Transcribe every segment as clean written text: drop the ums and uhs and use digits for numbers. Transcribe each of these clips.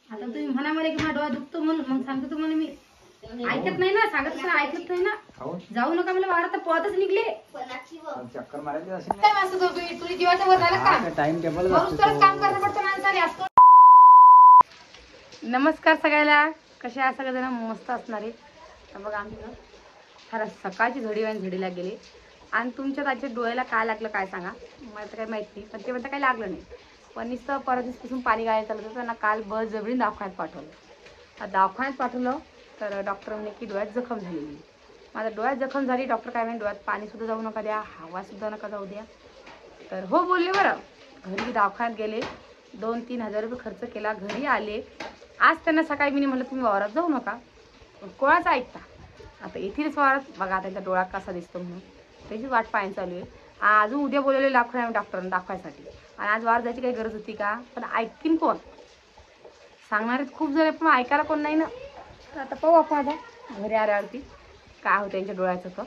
आता तुम्ही म्हणा मला की माझा डोळा दुखतो म्हणून मग सांगतो तुम्हाला मी ऐकत नाही ना सांगत नाही ऐकत नाही ना जाऊ नका मला वारात पळतच निघले चक्कर मारायची असेल काय वाजता तुम्ही तुझी जीवाच्या वर झालं का टाइम टेबल काम करणं पडतं माणसाने असतो. नमस्कार सगळ्याला कसे आहे सगळेजण मस्त असणारे बघा आम्ही ना खरं सकाळची झडीला गेले आणि तुमच्या त्याच्या डोळ्याला काय लागलं काय सांगा मला तर काही माहित नाही पण ते म्हणता काही लागलं नाही पण नुसतं परत दिवसापासून पाणी गाळायला चाललं होतं त्यांना काल बस जबरीने दवाखान्यात पाठवलं दवाखान्यात पाठवलं तर डॉक्टर म्हणे की डोळ्यात जखम झालेली माझ्या डोळ्यात जखम झाली डॉक्टर काय म्हणे डोळ्यात पाणीसुद्धा जाऊ नका द्या हवासुद्धा नका जाऊ द्या तर हो बोलले बरं घरी दवाखान्यात गेले 2-3 हजार रुपये खर्च केला घरी आले आज त्यांना सकाळी मी म्हटलं तुम्ही वावरात जाऊ नका कोणाचं ऐकता आता येथीलच वावरात बघा त्यांचा डोळा कसा दिसतो म्हणून त्याची वाट पाहायला चालू आहे अजून उद्या बोलवले डॉक्टरांना दाखवायसाठी आणि आज वावर जायची काही गरज होती का पण ऐकीन कोण सांगणारे खूप जण पण ऐकायला कोण नाही ना तर आता पाहू आपण आता घरी आल्यावरती काय होतं त्यांच्या डोळ्याचं तर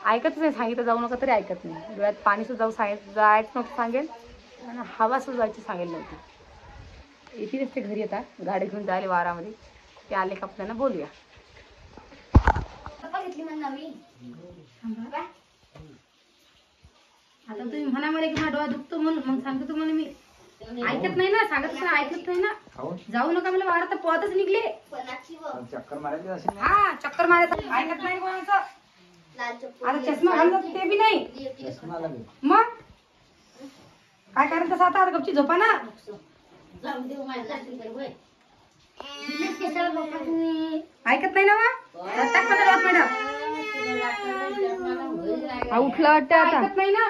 ऐकतच नाही सांगितलं जाऊ नका तरी ऐकत नाही डोळ्यात पाणीसुद्धा जायचं नव्हतं सांगेल आणि हवासुद्धा जायची सांगेल नव्हती येथीलच ते घरी येतात गाडी घेऊन जायला वावरामध्ये ते आले का आपल्याला बोलूया आता तुम्ही म्हणा मला की माझा डोळा दुखतो म्हणून मग सांगतो तुम्हाला मी ऐकत नाही ना सांगत नाही ऐकत नाही ना जाऊ नका मला वारात पळतच निघले चक्कर मारायची असेल हा चक्कर मारायचं ऐकत नाही कोणाचं आता चष्मा घालत ते बी नाही मग काय कारण तसं आता गपची झोपा ना ऐकत नाही ना मॅडम उठलं वाटतं आता ऐकत नाही ना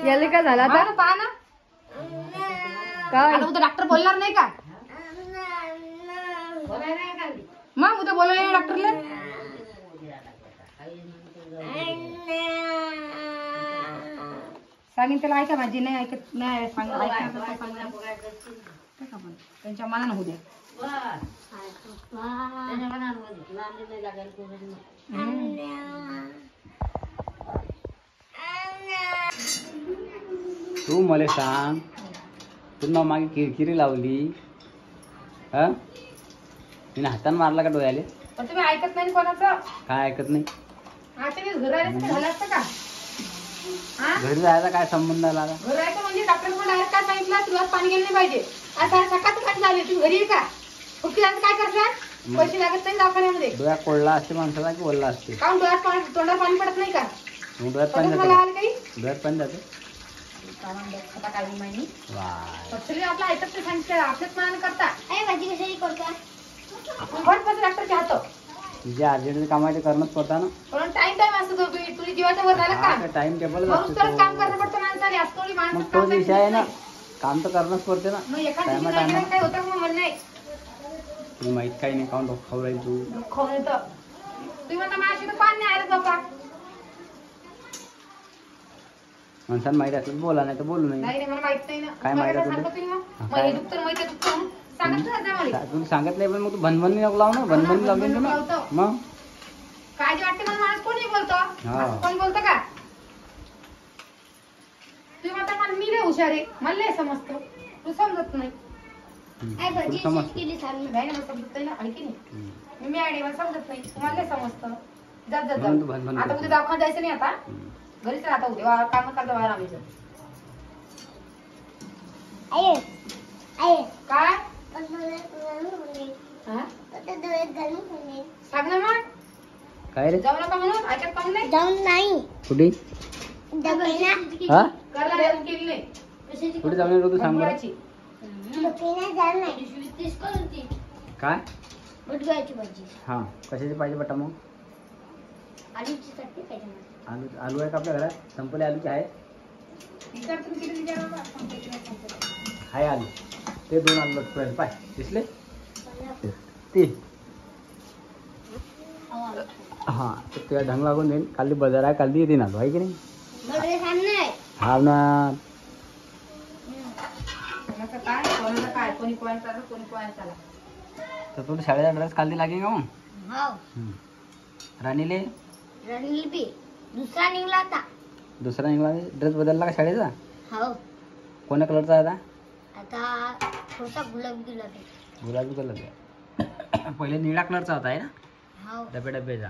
याला काय झालं आता पहा ना काय उद्या डॉक्टर बोलणार नाही का मग उद्या बोलवलं डॉक्टरला सांगेन त्याला ऐका माझी नाही ऐकत नाही त्यांच्या मनानं होऊ द्या तू मला सांग तू मागे किरकिरी लावली हा तिने हातानं मारला का डोळ्याले पण तुम्ही ऐकत नाही कोणाचं काय ऐकत नाही आता मी घर आले झालं असतं का घरी जायला काय संबंध आला घर आहे म्हणजे डॉक्टर पण डायरेक्ट काय सांगितलं तुला पाणी गेलं नाही पाहिजे आता सकाळचं काय झाले तुम्ही घरी का फक्त काय करणार पैसे लागत नाही दवाखान्यामध्ये डोळ्यात कोळला असते माणसाला की ओल्ला असते काऊन डोळ्यात पाणी तोंडात पाणी पडत नाही का डोळ्यात पाणी जाते काही डोळ्यात पाणी जाते काही माहिती आपलं ऐकत ते सांगितलं आपल्याच मनाने करता भाजी कशाही करता डॉक्टरच्या हात जे अर्जंट काम आहे ते करणंच पडतं ना पण टाइम असतो तुझी जीवाच्या वर झाला का टाइम टेबल काम करणं पडतं माणसाने असतो मग तो विषय आहे ना काम तर करणंच पडते ना काय होतं मग म्हणणं नाही तुला माहित काही नाही काऊन खाऊ राहील तू खाऊन येतं तुम्ही म्हणता माझी तर पाणी नाही आलं बाबा माणसाला माहिती असलं बोला नाही तर बोलू नाही मला माहित नाही ना काय माहिती तुला सांगत नाही पण मग तू भनभनी नको लावू ना भनभनी लावली ना मग काय जे वाटते मला माणूस कोणी बोलतो कोण बोलतो का तुम्ही म्हणता मला मी लय हुशार आहे मला लय समजतो तू समजत नाही मी आयडी मला समजत नाही तुम्हाला लय समजतं जात जात आता उद्या दवाखान्यात जायचं नाही आता घरीच राहता उद्या काम करता बाहेर आम्ही काय सांग ना मग काय रे जाऊ नका म्हणून ऐकत काम नाही जाऊन नाही कुठे कुठे जाऊन तू सांग बरं काय गुडघ्याची भाजी हा कशाची पाहिजे बटा मग आलूची चटणी पाहिजे आलू आहे का आपल्या घरात संपले आलूचे आहे हाय आलू ते 2 आलू बघ पाय दिसले ते हा तुला ढंग लागून देईन काल बाजार आहे काल येते ना आहे की नाही हा ना तर तुला शाळेचा ड्रेस काल लागेल का मग राणीले दुसरा निघला ड्रेस बदलला का शाळेचा कोण्या कलरचा आहे आता? आता थोडासा गुलाबी आहे. गुलाबी कलरचा. पहिले निळा कलरचा होता आहे ना, हो. डबे डबेचा.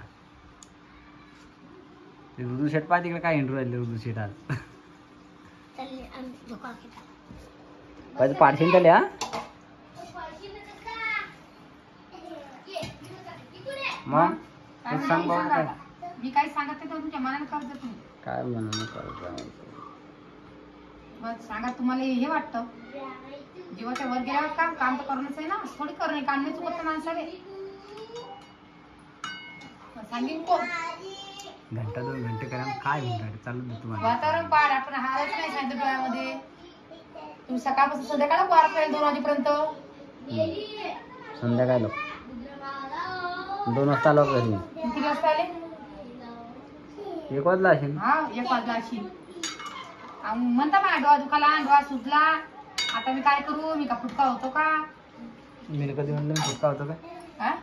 ते रुदू शेट पाहा तिकडे काय इंटरव्ह्यू राहिले रुदू शेट आज. चालले आम्ही धोका घेता. पाहिजे पाडशील त्याले हा. मग काय तू सांग बाबा काय मी काही सांगत नाही तर तुमच्या मनाने करत तुम्ही. काय म्हणून करत. मग सांगा तुम्हाला हे वाटतं जीवाच्या वर गेल्यावर काम काम तर करणंच आहे ना, थोडी करणे काम नाही चुकत माणसाले. सांगेन कोण घंटा 2 घंटे करा काय म्हणतात चालू दे तुम्हाला. वातावरण पाड आपण हारच नाही सांगितलं डोळ्यामध्ये. तुम्ही सकाळपासून संध्याकाळ पार करेल 2 वाजेपर्यंत. संध्याकाळी 2 वाजता आलो घरी. किती वाजता आले? 1 वाजला असेल. हा 1 वाजला अशी म्हणता मला डोळा दुखाला डोळा सुजला, आता मी काय करू, मी का फुटका होतो का? मी कधी म्हणलं मी फुटका होतो का? हा?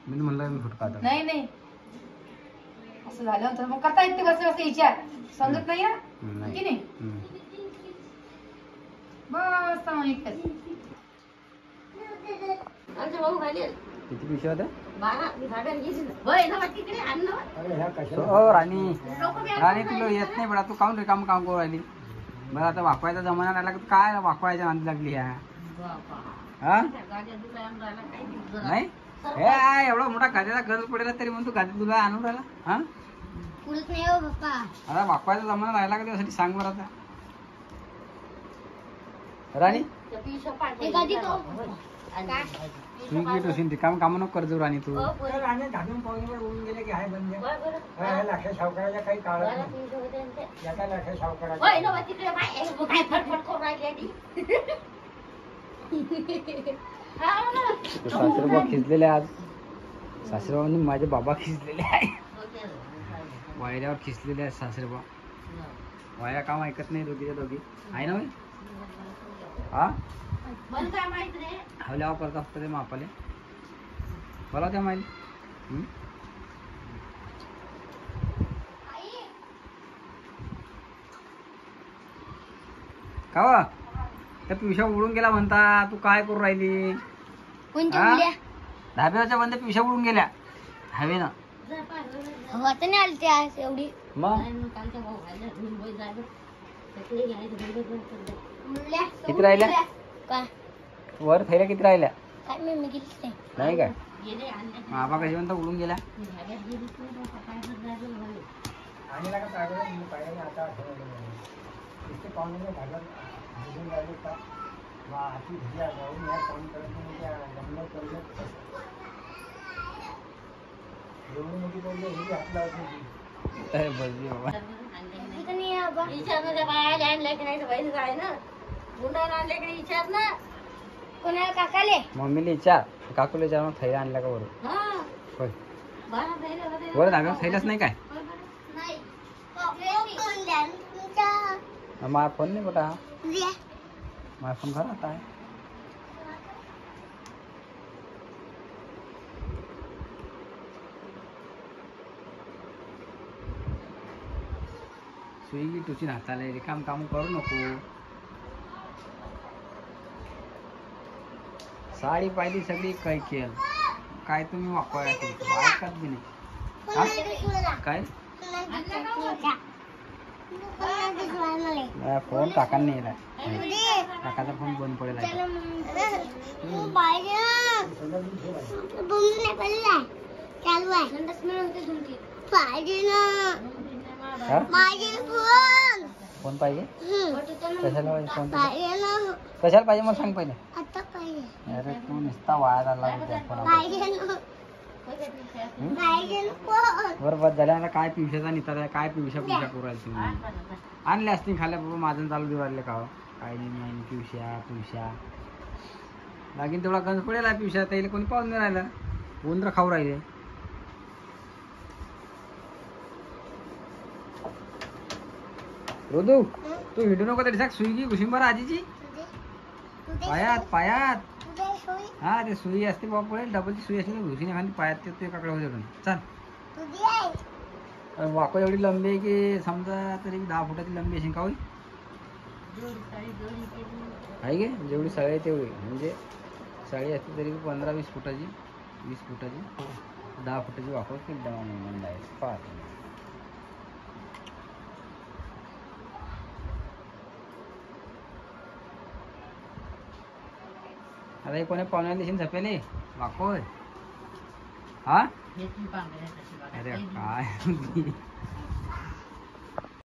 मी म्हणलं मी फुटका होतो. नाही नाही असं झालं होतं मग करता येते बसले बसले विचार समजत नाही ना की नाही. बस तर मग एकच. आमचे भाऊ खाली किती पिशव्या होत्या? 12 मी भाड्याने घेतली. होय ना तिकडे आणलं. हो राणी राणी तुला येत नाही बडा, तू काऊन रिकाम काम करू राहिली? बरं आता वाकवायचा जमाना राहिला की काय वाकवायच्या नांदी लागली ह्या हा? नाही हे एवढा मोठा गाद्याचा गरज पडेल तरी म्हणतो गादी तुला आणून राहिला हा? पुरत नाही हो पप्पा. आता वाकवायचा जमाना राहिला का त्यासाठी सांग बरं आता राणी. ते कधी तो स्विगी टोशीन रिकाम काम नको करजो राणी तू. होय ना तिकडे बाय काय फटफट करून राहिली. सासरेबा खिचलेले आज. सासरेबा म्हणजे माझे बाबा खिचलेले आहे. वायऱ्यावर खिचलेले आहेत सासरेबा. वाया काम ऐकत नाही दोघीच्या दोघी आहे ना. हा मला काय माहित रे. हवल्यावर करत असतं ते मापाले बोला त्या माहिती. का वा त्या पिशा उडून गेला म्हणता, तू काय करू राहिली? कोणत्या हा? मुल्या? धाब्याच्या बंद पिशा उडून गेल्या हवेनं. आता नाही आली त्या एवढी. मग मुल्या किती राहिल्या? काय वर थैल्या किती राहिल्या? काय मी गेलीच नाही. नाही काय बाबा कशी म्हणता उडून गेल्या. कोणाला काकाले मम्मीला विचार काकूला विचार मग थैला आणला का बरोबर. होय वर धाब्यावर थैलाच नाही काय? माझा फोन नाही बेटा, माझा फोन घरात आहे. स्विगी टुचीन हाताला रिकाम काम करू नको. साडी पाहिली सगळी काय केल काय तुम्ही वापरायला ऐकत बी नाही हा? काय फोन काकांनी नेला. काकाचा फोन बंद पडेल आहे. हा? फोन पाहिजे कशाला पाहिजे फोन? कशाला पाहिजे मला सांग पहिले. अरे तू नुसता वाया झाला बरोबर झाल्या काय पिवशाचा निता काय पिवशा करू राहिले तुम्ही. आणले असतील खाल्ल्या बाबा माझं चालू देऊ राहिले का काय नाही. पिवशा लागीन तेवढा गंज पडेल आहे पिवशा. त्याला कोणी पाहून नाही राहिलं. उंदर खाऊ राहिले. रोदू तू हिडू नको तरी सांग सुई घुशी बरं आजीची पायात हा ते सुई असते बाबा पडेल डबलची सुई असते घुशीने खाली पायात ते काकडे होते. चल वाको एवढी लंबी आहे की समजा तरी 10 फुटाची लंबी असेल का होईल. आहे गे जेवढी साडी आहे तेवढी म्हणजे साडी असते तरी 15-20 फुटाची 20 फुटाची 10 फुटाची वापर केली डायरेक्ट पाहत आता हे कोणी पाहुण्या दिवशी झपेले वाकोय हा अरे काय